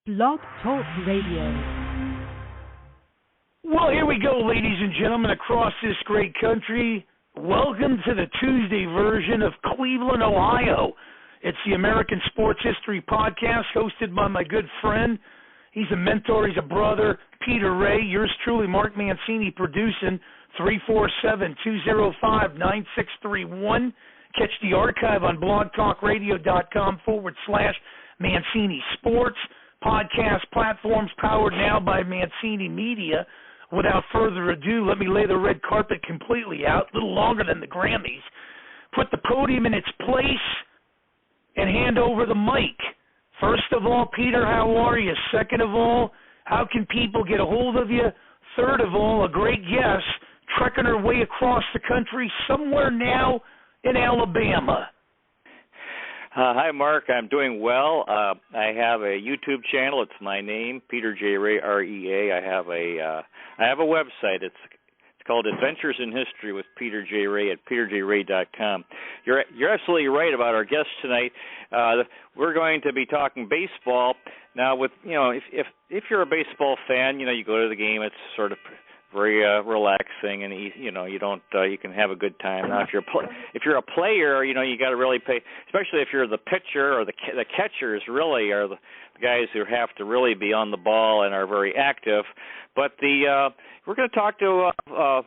Blog Talk Radio. Well, here we go, ladies and gentlemen, across this great country. Welcome to the Tuesday version of Cleveland, Ohio. It's the American Sports History Podcast, hosted by my good friend. He's a mentor, he's a brother, Peter Ray. Yours truly, Mark Mancini, producing 347-205-9631. Catch the archive on blogtalkradio.com/Mancini Sports. Podcast platforms powered now by Mancini Media. Without further ado, let me lay the red carpet completely out, a little longer than the Grammys. Put the podium in its place and hand over the mic. First of all, Peter, how are you? Second of all, how can people get a hold of you? Third of all, a great guest trekking her way across the country, somewhere now in Alabama. Hi, Mark. I'm doing well. I have a YouTube channel. It's my name, Peter J. Ray, R-E-A. I have a website. It's called Adventures in History with Peter J. Ray at peterjray.com. You're absolutely right about our guest tonight. We're going to be talking baseball now. With if you're a baseball fan, you go to the game. It's sort of very relaxing, and you can have a good time. Now, if you're a player, you got to really pay, especially if you're the pitcher or the catchers. Really are the guys who have to really be on the ball and are very active. But we're going to talk to a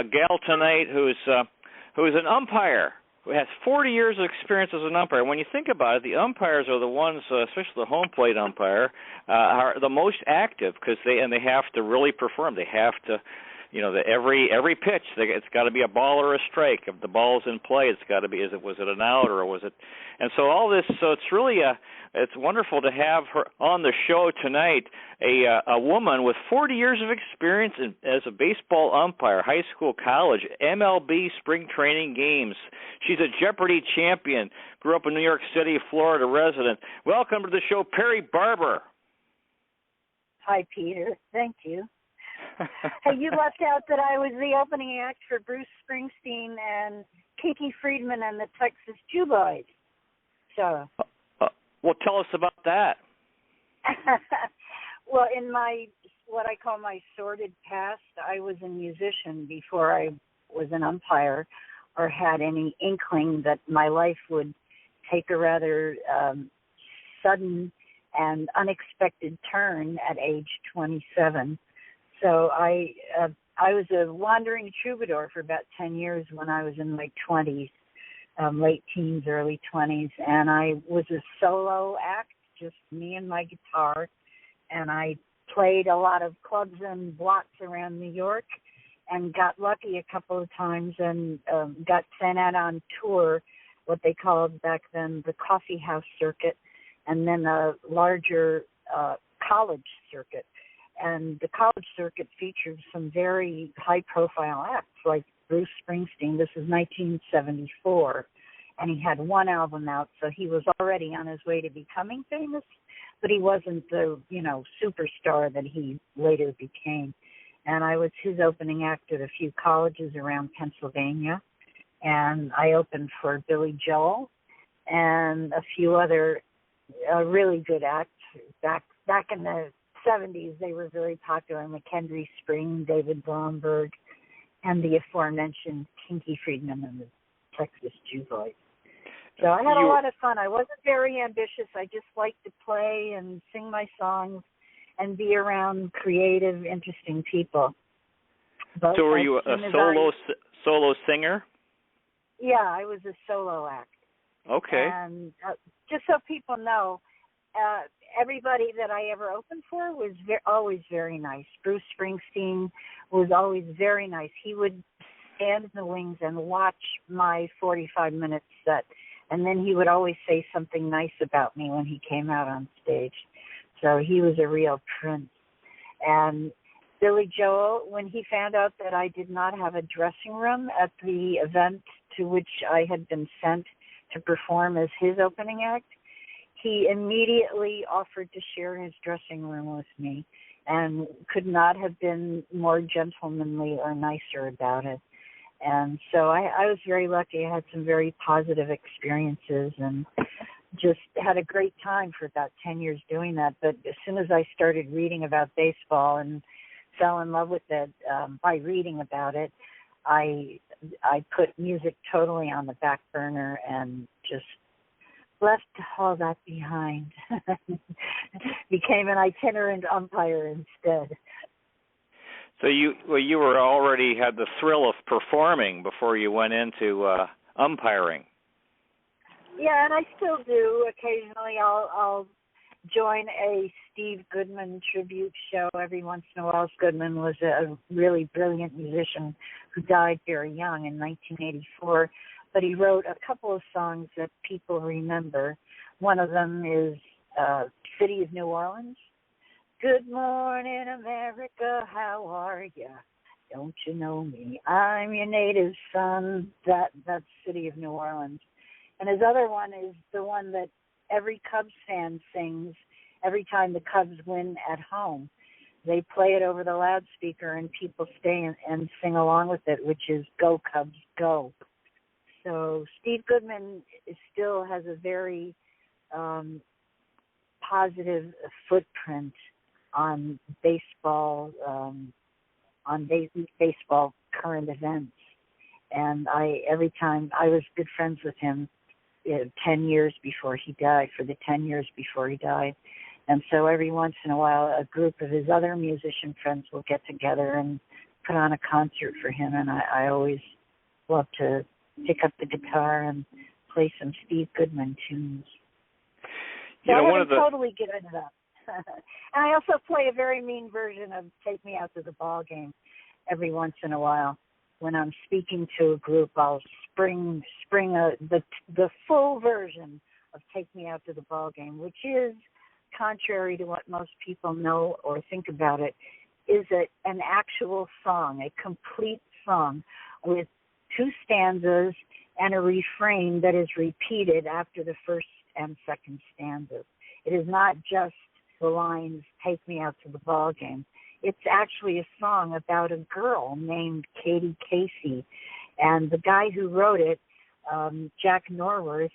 gal tonight who's an umpire, who has 40 years of experience as an umpire. When you think about it, the umpires are the ones, especially the home plate umpire, are the most active because they have to really perform. They have to, every pitch, it's got to be a ball or a strike. If the ball's in play, it's got to be, was it an out or was it? And so all this, so it's really it's wonderful to have her on the show tonight, a woman with 40 years of experience as a baseball umpire, high school, college, MLB spring training games. She's a Jeopardy champion, grew up in New York City, Florida resident. Welcome to the show, Perry Barber. Hi, Peter. Thank you. Hey, you left out that I was the opening act for Bruce Springsteen and Kinky Friedman and the Texas Jew Boys. So... Well, tell us about that. Well, in what I call my sordid past, I was a musician before I was an umpire or had any inkling that my life would take a rather sudden and unexpected turn at age 27. So I was a wandering troubadour for about 10 years when I was in my 20s. Late teens, early 20s, and I was a solo act, just me and my guitar, and I played a lot of clubs and blocks around New York and got lucky a couple of times and got sent out on tour, what they called back then the coffee house circuit, and then a larger college circuit. And the college circuit featured some very high-profile acts, like Bruce Springsteen. This is 1974, and he had one album out, so he was already on his way to becoming famous, but he wasn't the, superstar that he later became. And I was his opening act at a few colleges around Pennsylvania, and I opened for Billy Joel and a few other really good acts. Back in the 70s, they were very popular. McKendree Spring, David Blomberg, and the aforementioned Kinky Friedman and the Texas Jew Boys. So I had a lot of fun. I wasn't very ambitious. I just liked to play and sing my songs and be around creative, interesting people. But so were you a solo singer? Yeah, I was a solo act. Okay. And just so people know, everybody that I ever opened for was always very nice. Bruce Springsteen was always very nice. He would stand in the wings and watch my 45-minute set, and then he would always say something nice about me when he came out on stage. So he was a real prince. And Billy Joel, when he found out that I did not have a dressing room at the event to which I had been sent to perform as his opening act, he immediately offered to share his dressing room with me and could not have been more gentlemanly or nicer about it. And so I was very lucky. I had some very positive experiences, and just had a great time for about 10 years doing that. But as soon as I started reading about baseball and fell in love with it by reading about it, I put music totally on the back burner and just left all that behind. Became an itinerant umpire instead. So you were already had the thrill of performing before you went into umpiring. Yeah, and I still do. Occasionally I'll join a Steve Goodman tribute show every once in a while. Goodman was a really brilliant musician who died very young in 1984, but he wrote a couple of songs that people remember. One of them is City of New Orleans. Good morning, America, how are ya? Don't you know me? I'm your native son. That's City of New Orleans. And his other one is the one that every Cubs fan sings every time the Cubs win at home. They play it over the loudspeaker and people stay and sing along with it, which is Go Cubs, Go. So Steve Goodman still has a very positive footprint on baseball, baseball current events. And every time I was good friends with him 10 years before he died, for the 10 years before he died. And so every once in a while, a group of his other musician friends will get together and put on a concert for him. And I always love to pick up the guitar and play some Steve Goodman tunes. So I haven't totally given it up. And I also play a very mean version of Take Me Out to the Ball Game every once in a while. When I'm speaking to a group, I'll spring the full version of Take Me Out to the Ball Game, which is, contrary to what most people know or think about it, is an actual song, a complete song with 2 stanzas and a refrain that is repeated after the first and second stanzas. It is not just the lines, Take Me Out to the Ball Game. It's actually a song about a girl named Katie Casey. And the guy who wrote it, Jack Norworth,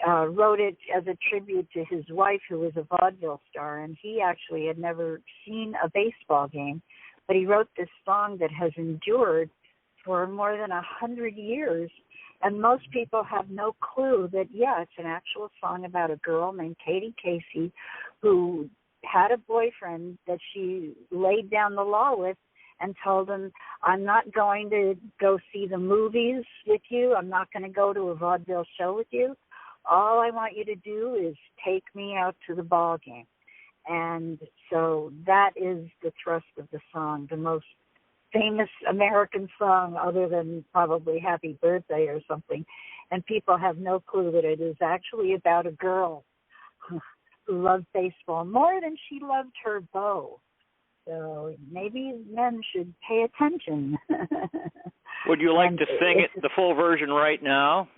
wrote it as a tribute to his wife, who was a vaudeville star, and he actually had never seen a baseball game, but he wrote this song that has endured for more than 100 years, and most people have no clue that, yeah, it's an actual song about a girl named Katie Casey who had a boyfriend that she laid down the law with and told him, I'm not going to go see the movies with you. I'm not going to go to a vaudeville show with you. All I want you to do is take me out to the ball game. And so that is the thrust of the song, the most famous American song other than probably Happy Birthday or something. And people have no clue that it is actually about a girl who loved baseball more than she loved her beau. So maybe men should pay attention. Would you like to sing the full version right now?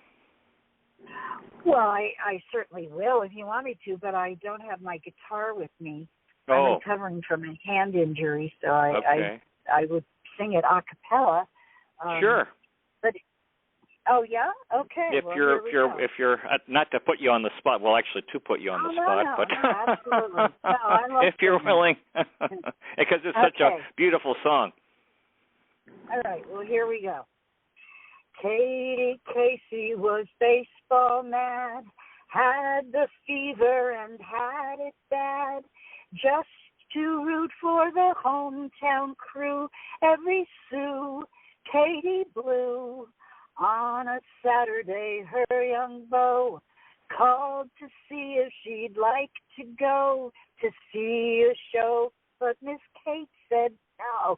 Well, I certainly will if you want me to, but I don't have my guitar with me. Oh. I'm recovering from a hand injury, so Okay. I would sing it a cappella. Sure. But oh yeah, okay. If you're not to put you on the spot, well, actually to put you on the spot, no, but absolutely. No, I love if you're willing, because it's such a beautiful song. All right. Well, here we go. Katie Casey was baseball mad, had the fever and had it bad, just to root for the hometown crew. Every Sue Katie blew. On a Saturday, her young beau called to see if she'd like to go to see a show, but Miss Kate said no.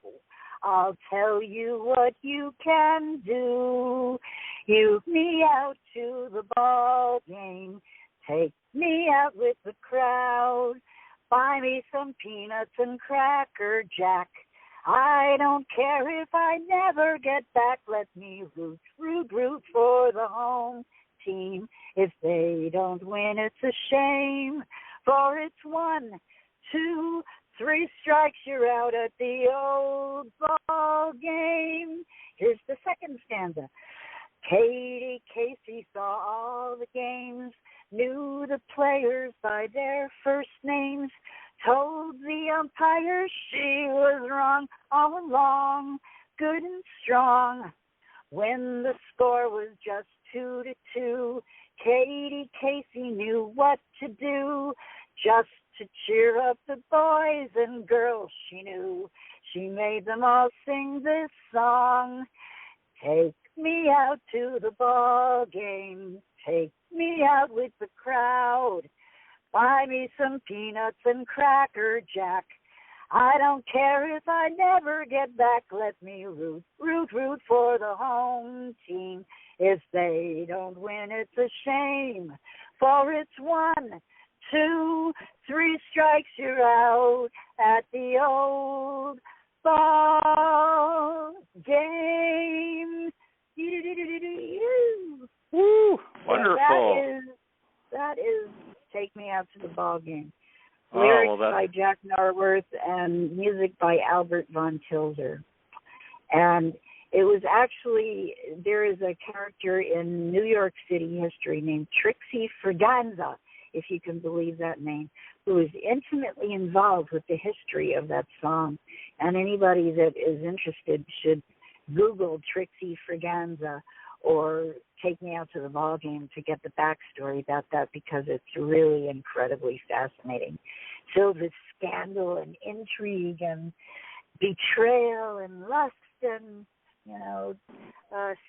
I'll tell you what you can do. You me out to the ball game. Take me out with the crowd. Buy me some peanuts and Cracker Jack. I don't care if I never get back. Let me root for the home team. If they don't win, it's a shame. For it's 1, 2, 3 strikes, you're out at the old ball game. Here's the second stanza. Katie Casey saw all the games. knew the players by their first names, told the umpire she was wrong all along, good and strong. When the score was just 2-2, Katie Casey knew what to do, just to cheer up the boys and girls she knew. She made them all sing this song. Take me out to the ball game, take me out with the crowd, buy me some peanuts and Cracker Jack. I don't care if I never get back. Let me root for the home team. If they don't win, it's a shame, for it's 1, 2, 3 strikes, you're out at the old ball game. Woo! Wonderful. So that is Take Me Out to the Ball Game. Oh, Lyrics well, by Jack Narworth and music by Albert von Tilzer. And it was actually, there is a character in New York City history named Trixie Fraganza, if you can believe that name, who is intimately involved with the history of that song. And anybody that is interested should Google Trixie Fraganza or Take Me Out to the Ball Game to get the backstory about that, because it's really incredibly fascinating. Filled with scandal and intrigue and betrayal and lust and,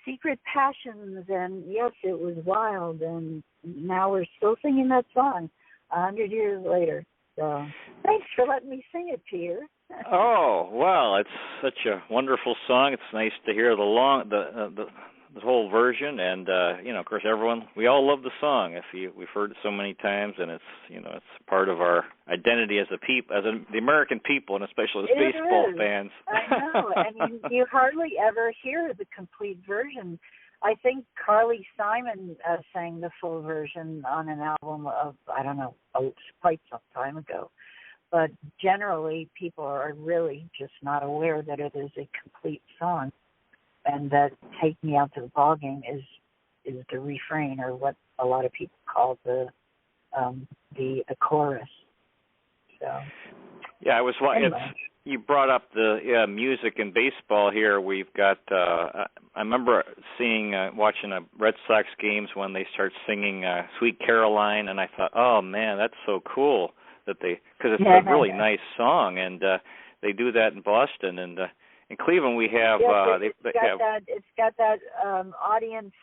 secret passions. And yes, it was wild. And now we're still singing that song 100 years later. So thanks for letting me sing it, Peter. Oh, well, it's such a wonderful song. It's nice to hear the whole version, and of course, we all love the song. We've heard it so many times, and it's it's part of our identity as the American people, and especially as baseball fans. I know. I mean, you hardly ever hear the complete version. I think Carly Simon sang the full version on an album of, I don't know, quite some time ago. But generally, people are really just not aware that it is a complete song, and that "Take Me Out to the Ball Game" is the refrain, or what a lot of people call the chorus. So yeah, anyway. You brought up the music in baseball here. We've got. I remember watching Red Sox games when they start singing "Sweet Caroline," and I thought, oh man, that's so cool because it's a really nice song, and they do that in Boston, and in Cleveland we have. It's got that audience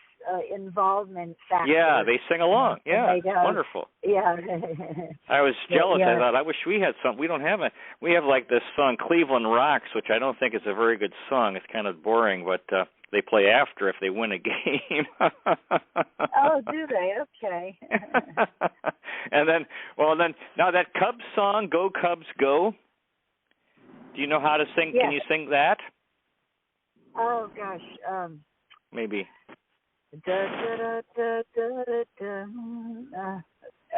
involvement factor. Yeah, they sing along. Yeah, wonderful. Yeah. I was jealous. Yeah. I thought, I wish we had something. We don't have it. We have like this song "Cleveland Rocks," which I don't think is a very good song. It's kind of boring, but they play after if they win a game. Oh, do they? Okay. And then now that Cubs song, "Go Cubs Go." Do you know how to sing? Yeah. Can you sing that? Oh gosh. Maybe. Da, da, da, da, da, da.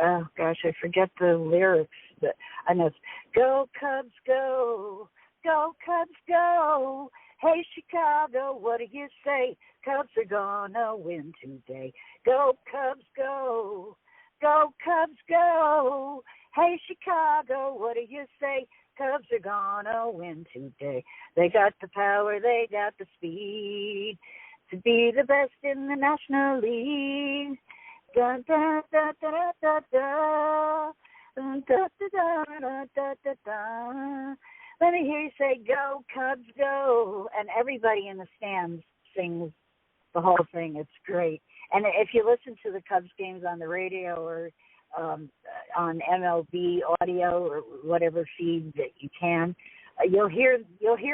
Oh gosh, I forget the lyrics, but I know it's "Go Cubs Go, Go Cubs Go. Hey Chicago, what do you say? Cubs are gonna win today. Go Cubs Go, Go Cubs Go. Hey Chicago, what do you say? Cubs are gonna win today. They got the power, they got the speed to be the best in the National League. Da da da da da da da da da da da da da. Let me hear you say, "Go Cubs, go!" And everybody in the stands sings the whole thing. It's great. And if you listen to the Cubs games on the radio or on MLB audio or whatever feed that you can, you'll hear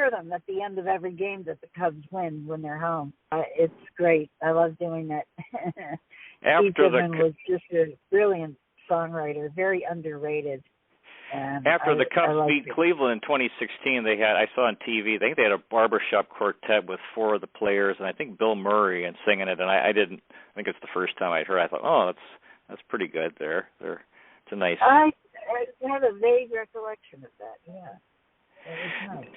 them at the end of every game that the Cubs win when they're home. It's great. I love doing that. Steve Goodman was just a brilliant songwriter, very underrated. And after the Cubs beat Cleveland in 2016, I saw on TV, I think they had a barbershop quartet with 4 of the players, and I think Bill Murray and singing it. And I think it's the first time I'd heard. I thought, oh, that's pretty good. It's a nice. I have a vague recollection of that. Yeah. It was nice.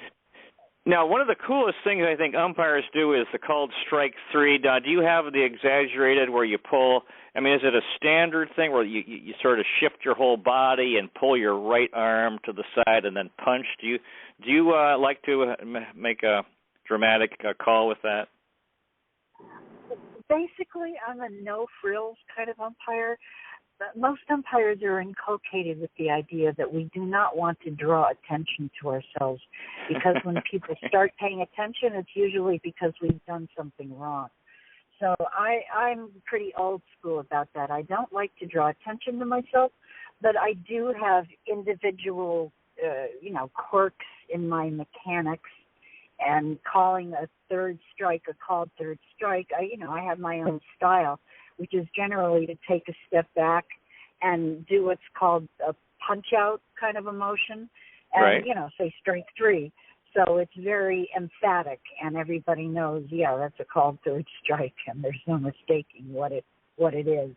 Now, one of the coolest things I think umpires do is the called strike three. Now, do you have the exaggerated where you pull? I mean, is it a standard thing where you sort of shift your whole body and pull your right arm to the side and then punch? Do you like to make a dramatic call with that? Basically, I'm a no frills kind of umpire. Most umpires are inculcated with the idea that we do not want to draw attention to ourselves, because when people start paying attention, it's usually because we've done something wrong. So I'm pretty old school about that. I don't like to draw attention to myself, but I do have individual, quirks in my mechanics, and calling a third strike a called third strike. I have my own style, which is generally to take a step back and do what's called a punch-out kind of a motion and, right. Say strike three. So it's very emphatic, and everybody knows, that's a called third strike, and there's no mistaking what it is.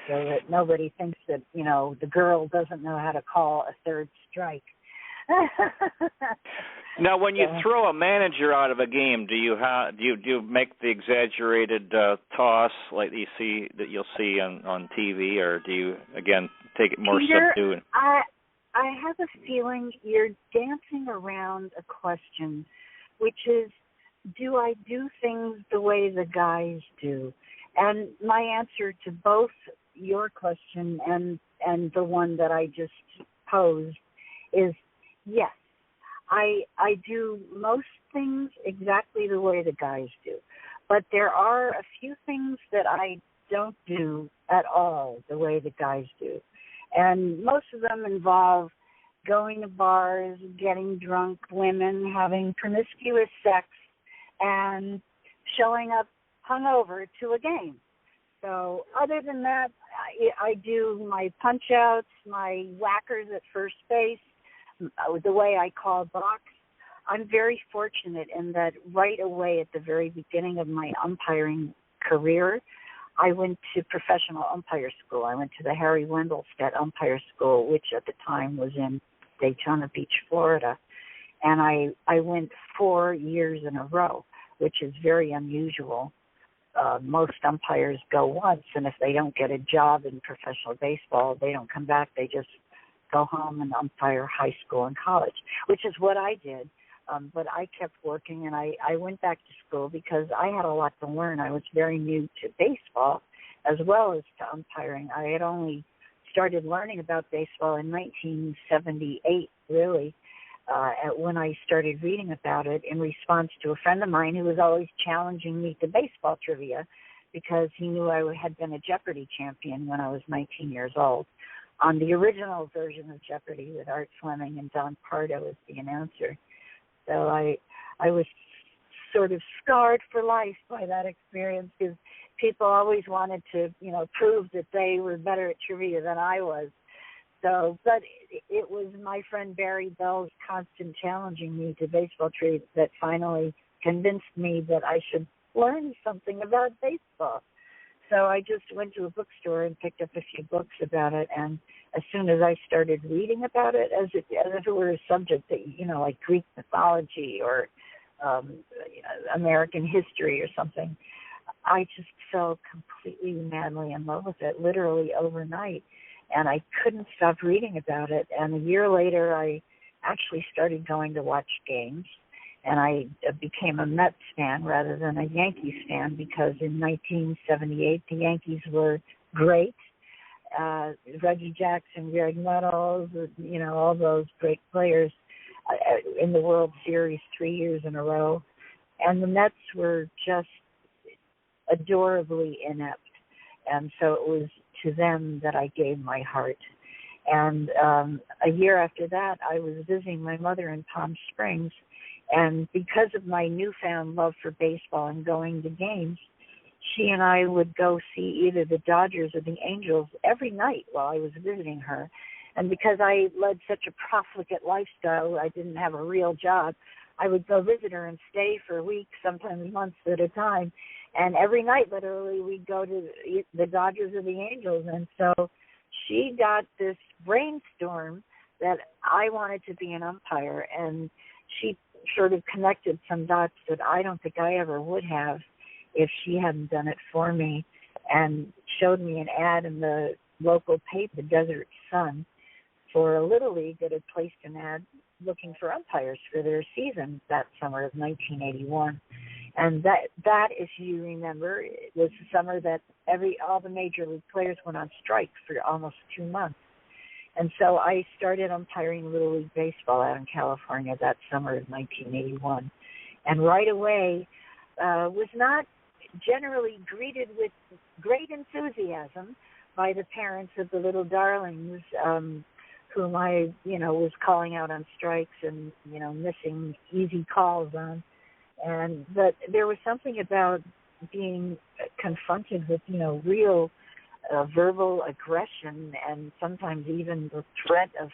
So that nobody thinks that, the girl doesn't know how to call a third strike. Now, when you throw a manager out of a game, do you make the exaggerated toss like you'll see on TV, or do you again take it more subdued? I have a feeling you're dancing around a question, which is, do I do things the way the guys do? And my answer to both your question and the one that I just posed is yes. I do most things exactly the way the guys do, but there are a few things that I don't do at all the way the guys do. And most of them involve going to bars, getting drunk, women, having promiscuous sex, and showing up hungover to a game. So other than that, I do my punch-outs, my whackers at first base, the way I call box. I'm very fortunate in that right away at the very beginning of my umpiring career, I went to professional umpire school. I went to the Harry Wendelstedt Umpire School, which at the time was in Daytona Beach, Florida. And I went 4 years in a row, which is very unusual. Most umpires go once, and if they don't get a job in professional baseball, they don't come back. They just go home and umpire high school and college, which is what I did. But I kept working, and I went back to school because I had a lot to learn. I was very new to baseball as well as to umpiring. I had only started learning about baseball in 1978, really, when I started reading about it in response to a friend of mine who was always challenging me to baseball trivia because he knew I had been a Jeopardy champion when I was 19 years old on the original version of Jeopardy with Art Fleming and Don Pardo as the announcer. So I was sort of scarred for life by that experience because people always wanted to, prove that they were better at trivia than I was. So, but it was my friend Barry Bell's constant challenging me to baseball trivia that finally convinced me that I should learn something about baseball. So I just went to a bookstore and picked up a few books about it, and as soon as I started reading about it, as if it were a subject that, like Greek mythology or American history or something, I just fell completely madly in love with it, literally overnight, and I couldn't stop reading about it. And a year later, I actually started going to watch games, and I became a Mets fan rather than a Yankees fan because in 1978, the Yankees were great. Reggie Jackson, Greg Nettles, all those great players in the World Series 3 years in a row. And the Mets were just adorably inept. And so it was to them that I gave my heart. And a year after that, I was visiting my mother in Palm Springs. And because of my newfound love for baseball and going to games, she and I would go see either the Dodgers or the Angels every night while I was visiting her. And because I led such a profligate lifestyle, I didn't have a real job, I would go visit her and stay for weeks, sometimes months at a time. And every night, literally, we'd go to the Dodgers or the Angels. And so she got this brainstorm that I wanted to be an umpire. And she sort of connected some dots that I don't think I ever would have if she hadn't done it for me, and showed me an ad in the local paper, Desert Sun, for a Little League that had placed an ad looking for umpires for their season that summer of 1981. And that, if you remember, it was the summer that all the major league players went on strike for almost 2 months. And so I started umpiring Little League Baseball out in California that summer of 1981. And right away was not generally greeted with great enthusiasm by the parents of the little darlings whom I, was calling out on strikes and, missing easy calls on. But there was something about being confronted with, real verbal aggression and sometimes even the threat of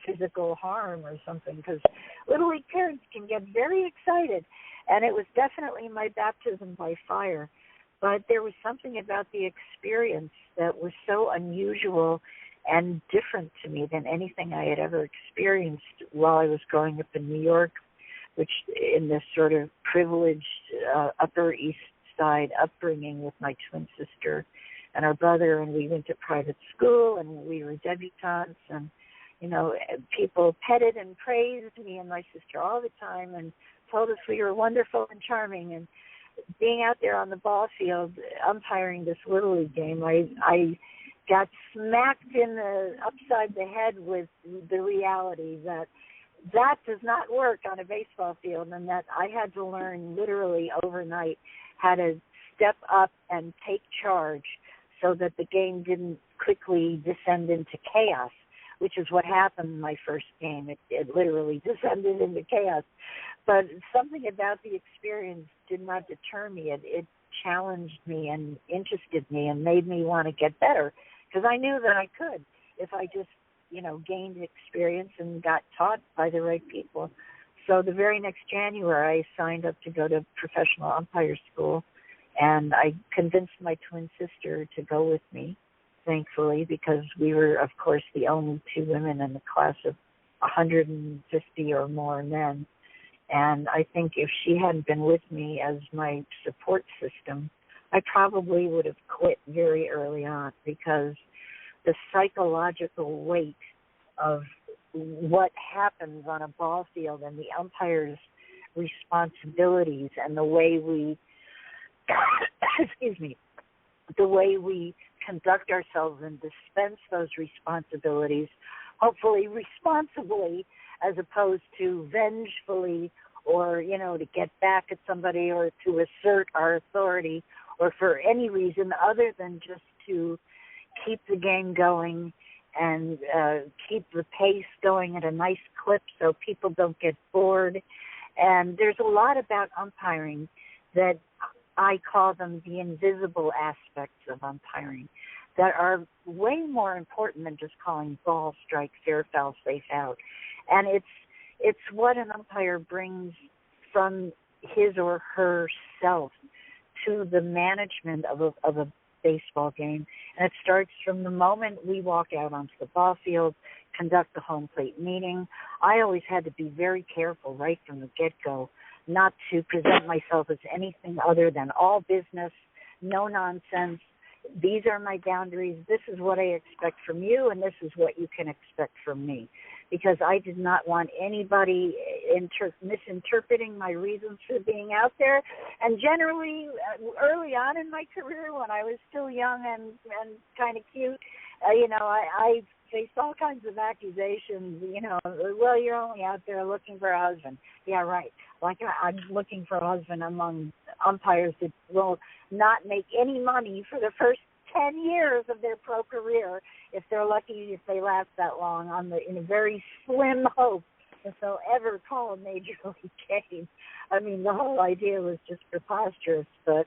physical harm or something, because Little League parents can get very excited, and it was definitely my baptism by fire. But there was something about the experience that was so unusual and different to me than anything I had ever experienced while I was growing up in New York, which in this sort of privileged Upper East Side upbringing with my twin sister and our brother, and we went to private school, and we were debutantes, and, people petted and praised me and my sister all the time and told us we were wonderful and charming. And being out there on the ball field umpiring this Little League game, I got smacked upside the head with the reality that does not work on a baseball field, and that I had to learn literally overnight how to step up and take charge so that the game didn't quickly descend into chaos, which is what happened in my first game. It literally descended into chaos. But something about the experience did not deter me. It challenged me and interested me and made me want to get better, because I knew that I could if I just, gained experience and got taught by the right people. So the very next January, I signed up to go to professional umpire school, and I convinced my twin sister to go with me, thankfully, because we were, of course, the only two women in the class of 150 or more men. And I think if she hadn't been with me as my support system, I probably would have quit very early on, because the psychological weight of what happens on a ball field and the umpire's responsibilities and the way we, the way we conduct ourselves and dispense those responsibilities, hopefully responsibly, as opposed to vengefully or, to get back at somebody or to assert our authority or for any reason other than just to keep the game going and keep the pace going at a nice clip so people don't get bored. And there's a lot about umpiring that I call them the invisible aspects of umpiring that are way more important than just calling ball, strike, fair, foul, safe, out. And it's what an umpire brings from his or herself to the management of a baseball game. And it starts from the moment we walk out onto the ball field, conduct the home plate meeting. I always had to be very careful right from the get-go not to present myself as anything other than all business, no nonsense. These are my boundaries. This is what I expect from you, and this is what you can expect from me. Because I did not want anybody misinterpreting my reasons for being out there. And generally, early on in my career, when I was still young and kind of cute, I faced all kinds of accusations, well, you're only out there looking for a husband. Yeah, right. Like, I'm looking for a husband among umpires that will not make any money for the first 10 years of their pro career, if they're lucky, if they last that long, in a very slim hope that they'll ever call a major league game. I mean, the whole idea was just preposterous, but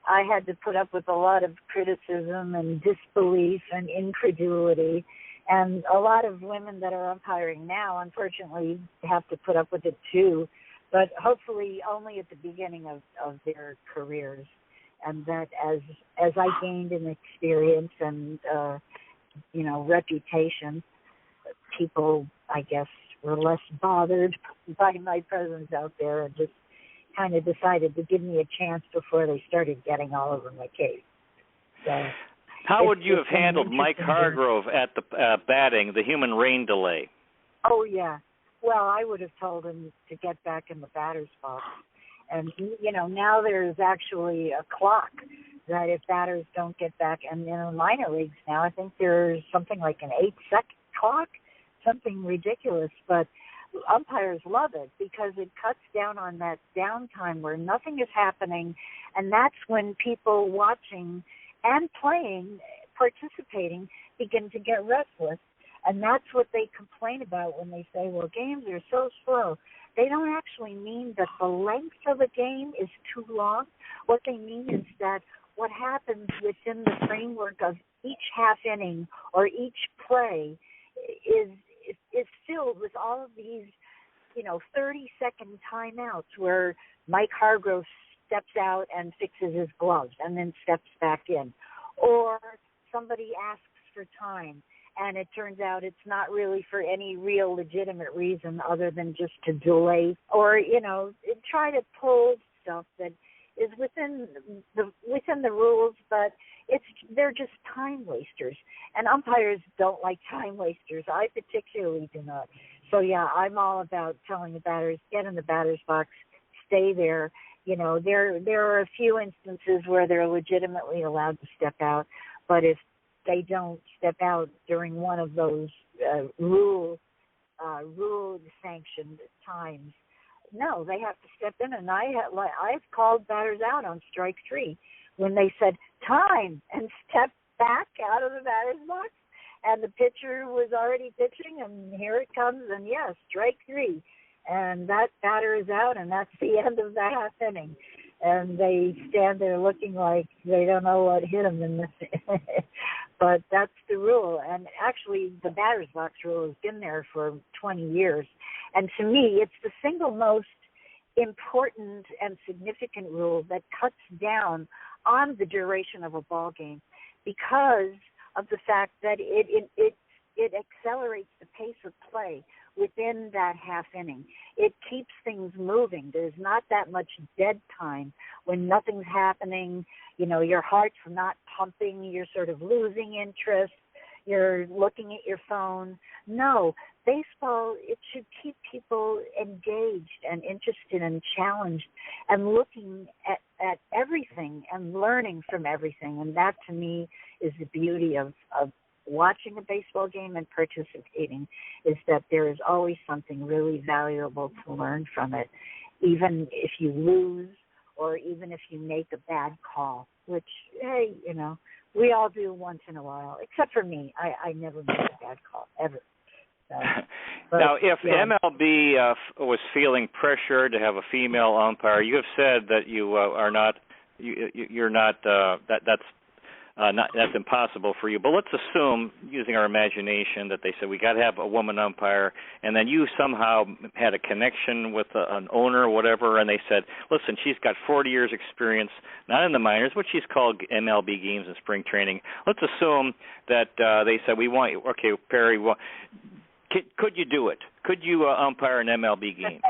I had to put up with a lot of criticism and disbelief and incredulity. And a lot of women that are umpiring now, unfortunately, have to put up with it too, but hopefully only at the beginning of their careers. And that as I gained an experience and, reputation, people, I guess, were less bothered by my presence out there and just kind of decided to give me a chance before they started getting all over my case. So, how would you have handled Mike Hargrove at the batting, the human rain delay? Oh, yeah. Well, I would have told him to get back in the batter's box. And, you know, now there's actually a clock that if batters don't get back, and in the minor leagues now, I think there's something like an 8-second clock, something ridiculous. But umpires love it because it cuts down on that downtime where nothing is happening, and that's when people watching and playing, participating, begin to get restless. And that's what they complain about when they say, well, games are so slow. They don't actually mean that the length of a game is too long. What they mean is that what happens within the framework of each half inning or each play is filled with all of these, 30-second timeouts where Mike Hargrove steps out and fixes his gloves and then steps back in. Or somebody asks for time, and it turns out it's not really for any real legitimate reason other than just to delay or, try to pull stuff that is within the rules, but they're just time wasters. And umpires don't like time wasters. I particularly do not. So, yeah, I'm all about telling the batters, get in the batter's box, stay there. There are a few instances where they're legitimately allowed to step out, but if they don't step out during one of those rule-sanctioned times, no, they have to step in. And I've called batters out on strike 3 when they said time and stepped back out of the batter's box, and the pitcher was already pitching, and here it comes, and yes, strike 3. And that batter is out, and that's the end of the half inning. And they stand there looking like they don't know what hit them in this. But that's the rule. And actually, the batter's box rule has been there for 20 years. And to me, it's the single most important and significant rule that cuts down on the duration of a ball game because of the fact that it accelerates the pace of play within that half inning. It keeps things moving. There's not that much dead time when nothing's happening. Your heart's not pumping. You're sort of losing interest. You're looking at your phone. No, baseball, it should keep people engaged and interested and challenged and looking at everything and learning from everything. And that, to me, is the beauty of watching a baseball game and participating, is that there is always something really valuable to learn from it, even if you lose or even if you make a bad call, which, hey, we all do once in a while, except for me. I never make a bad call, ever. So, now, if MLB was feeling pressure to have a female umpire, you have said that you are not, you're not, that's impossible for you. But let's assume, using our imagination, that they said we got to have a woman umpire, and then you somehow had a connection with an owner or whatever, and they said, listen, she's got 40 years experience, not in the minors, but she's called MLB games and spring training. Let's assume that they said, we want you. Okay, Perry, could you do it? Could you umpire an MLB game?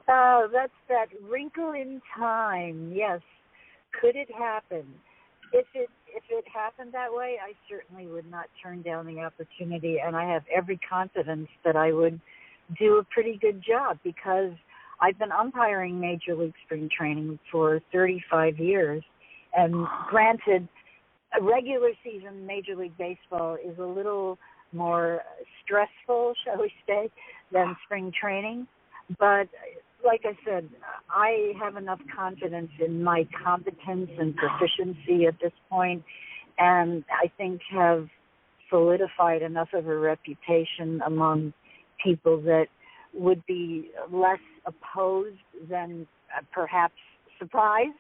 Oh, that's that wrinkle in time. Yes. Could it happen? If it happened that way, I certainly would not turn down the opportunity, and I have every confidence that I would do a pretty good job because I've been umpiring Major League Spring Training for 35 years, and granted, a regular season Major League Baseball is a little more stressful, shall we say, than spring training, but like I said, I have enough confidence in my competence and proficiency at this point, and I think have solidified enough of a reputation among people that would be less opposed than perhaps surprised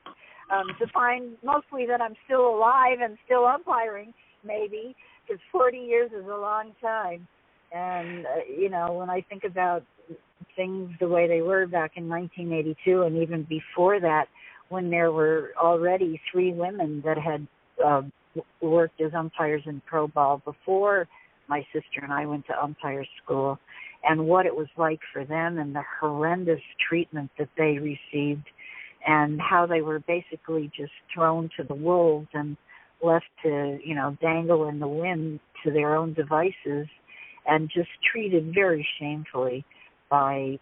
to find mostly that I'm still alive and still umpiring, maybe, because 40 years is a long time. And, when I think about things the way they were back in 1982 and even before that, when there were already 3 women that had worked as umpires in pro ball before my sister and I went to umpire school, and what it was like for them and the horrendous treatment that they received, and how they were basically just thrown to the wolves and left to, dangle in the wind to their own devices, and just treated very shamefully by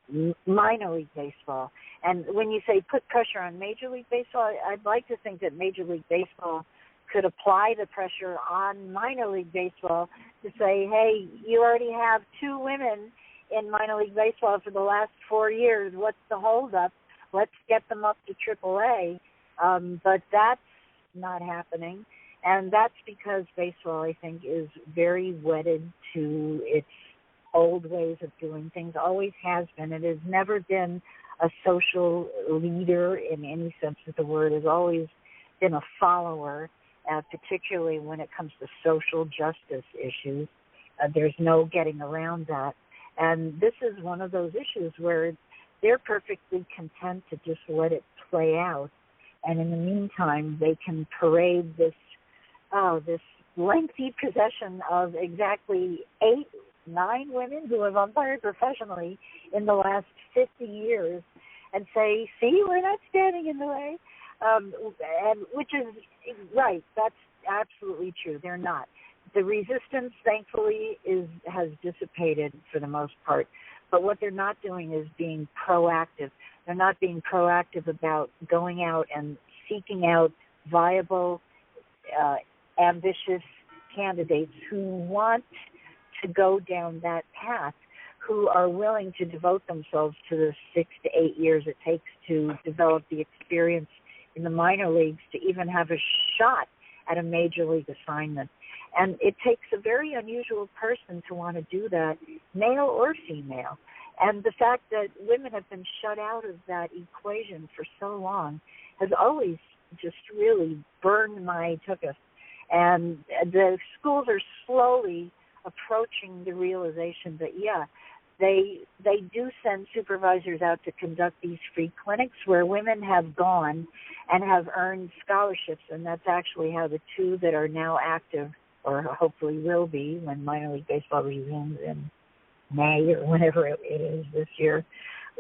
minor league baseball. And when you say put pressure on Major League Baseball, I'd like to think that Major League Baseball could apply the pressure on minor league baseball to say, hey, you already have 2 women in minor league baseball for the last 4 years. What's the holdup? Let's get them up to AAA. But that's not happening. And that's because baseball, I think, is very wedded to its old ways of doing things, always has been. It has never been a social leader in any sense of the word. It has always been a follower, particularly when it comes to social justice issues. There's no getting around that. And this is one of those issues where they're perfectly content to just let it play out. And in the meantime, they can parade this lengthy procession of exactly 8-9 women who have umpired professionally in the last 50 years and say, see, we're not standing in the way, and which is right. That's absolutely true. They're not. The resistance, thankfully, has dissipated for the most part. But what they're not doing is being proactive. They're not being proactive about going out and seeking out viable, ambitious candidates who want to go down that path, who are willing to devote themselves to the 6 to 8 years it takes to develop the experience in the minor leagues to even have a shot at a major league assignment. And it takes a very unusual person to want to do that, male or female. And the fact that women have been shut out of that equation for so long has always just really burned my tuchus. And the schools are slowly approaching the realization that, they do send supervisors out to conduct these free clinics where women have gone and have earned scholarships, and that's actually how the 2 that are now active, or hopefully will be when minor league baseball resumes in May or whenever it is this year,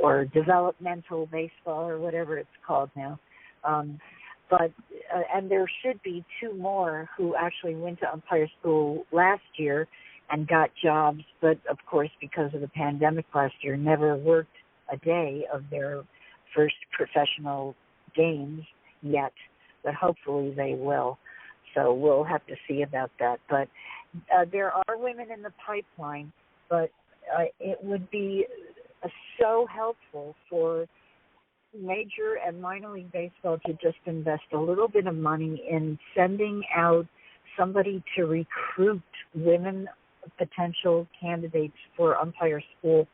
or developmental baseball or whatever it's called now. And there should be 2 more who actually went to umpire school last year and got jobs, but of course because of the pandemic last year never worked a day of their first professional games yet, but hopefully they will. So we'll have to see about that. But there are women in the pipeline, but it would be so helpful for major and minor league baseball to just invest a little bit of money in sending out somebody to recruit women potential candidates for umpire school,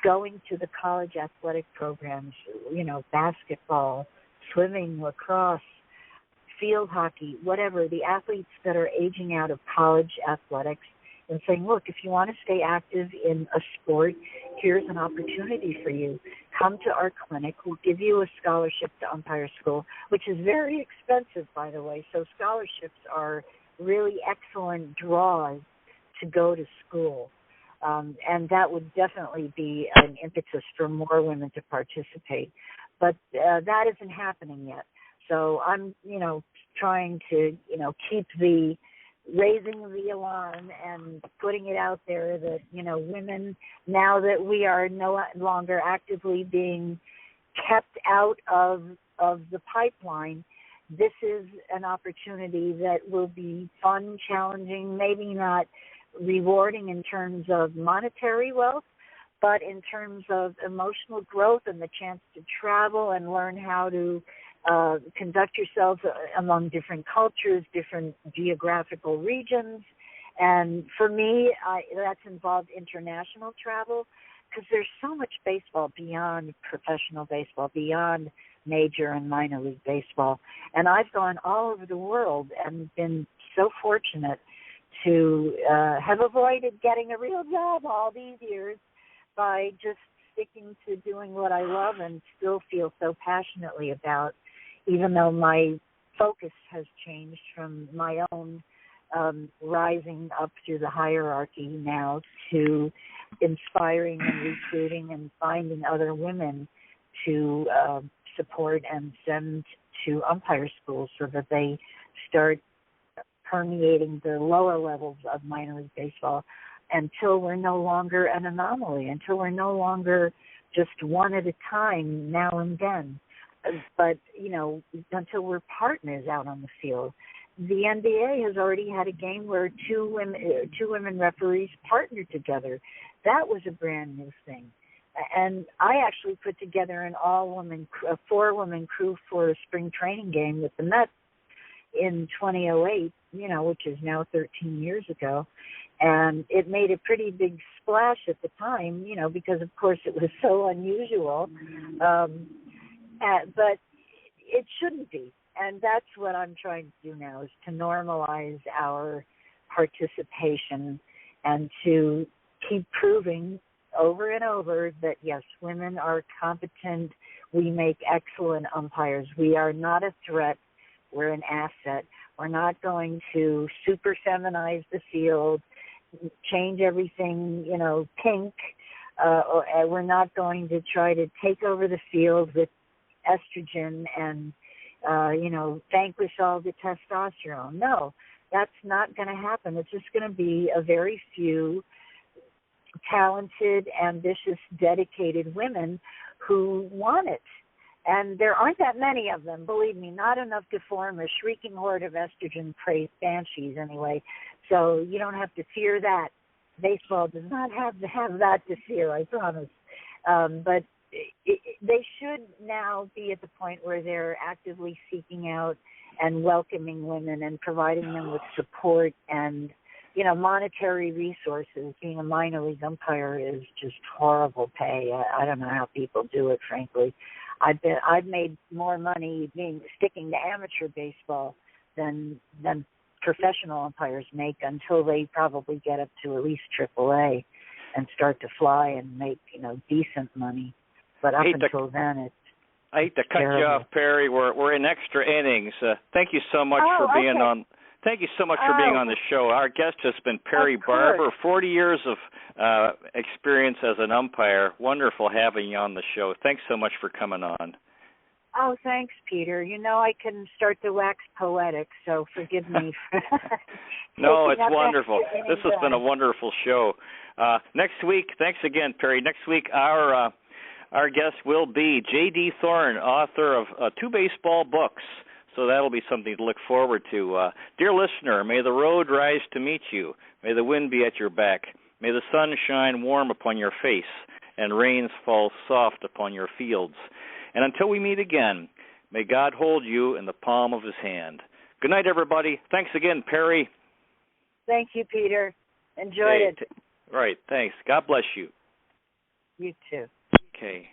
going to the college athletic programs, basketball, swimming, lacrosse, field hockey, whatever, the athletes that are aging out of college athletics, and saying, look, if you want to stay active in a sport, here's an opportunity for you. Come to our clinic. We'll give you a scholarship to umpire school, which is very expensive, by the way. So scholarships are really excellent draws to go to school. And that would definitely be an impetus for more women to participate. But that isn't happening yet. So I'm, trying to, keep raising the alarm and putting it out there that, women, now that we are no longer actively being kept out of the pipeline, this is an opportunity that will be fun, challenging, maybe not rewarding in terms of monetary wealth, but in terms of emotional growth and the chance to travel and learn how to conduct yourself among different cultures, different geographical regions. And for me, that's involved international travel, because there's so much baseball beyond professional baseball, beyond major and minor league baseball. And I've gone all over the world and been so fortunate to have avoided getting a real job all these years by just sticking to doing what I love and still feel so passionately about, even though my focus has changed from my own rising up through the hierarchy now to inspiring and recruiting and finding other women to support and send to umpire schools so that they start permeating the lower levels of minor league baseball until we're no longer an anomaly, until we're no longer just one at a time now and then, but, until we're partners out on the field. The NBA has already had a game where two women referees partnered together. That was a brand new thing. And I actually put together an all-woman, a four-woman crew for a spring training game with the Mets in 2008, which is now 13 years ago. And it made a pretty big splash at the time, because, of course, it was so unusual. But it shouldn't be. And that's what I'm trying to do now, is to normalize our participation and to keep proving over and over that, yes, women are competent. We make excellent umpires. We are not a threat. We're an asset. We're not going to super feminize the field, change everything, pink. We're not going to try to take over the field with estrogen and, vanquish all the testosterone. No, that's not going to happen. It's just going to be a very few talented, ambitious, dedicated women who want it. And there aren't that many of them, believe me, not enough to form a shrieking horde of estrogen-crazed banshees anyway. So you don't have to fear that. Baseball does not have to have that to fear, I promise. But they should now be at the point where they're actively seeking out and welcoming women and providing them with support and, monetary resources. Being a minor league umpire is just horrible pay. I don't know how people do it, frankly. I've made more money sticking to amateur baseball than professional umpires make until they probably get up to at least AAA and start to fly and make decent money. But up until then, it's I hate to cut terrible. you off, Perry. We're in extra innings. Thank you so much for being on. Thank you so much for being on the show. Our guest has been Perry Barber, 40 years of experience as an umpire. Wonderful having you on the show. Thanks so much for coming on. Oh, thanks, Peter. I can start to wax poetic, so forgive me. No, it's wonderful. This has been a wonderful show. Next week, thanks again, Perry. Next week, our guest will be J.D. Thorne, author of 2 baseball books. So that'll be something to look forward to. Dear listener, may the road rise to meet you. May the wind be at your back. May the sun shine warm upon your face and rains fall soft upon your fields. And until we meet again, may God hold you in the palm of his hand. Good night, everybody. Thanks again, Perry. Thank you, Peter. Enjoyed it. Right, thanks. God bless you. You too. Okay.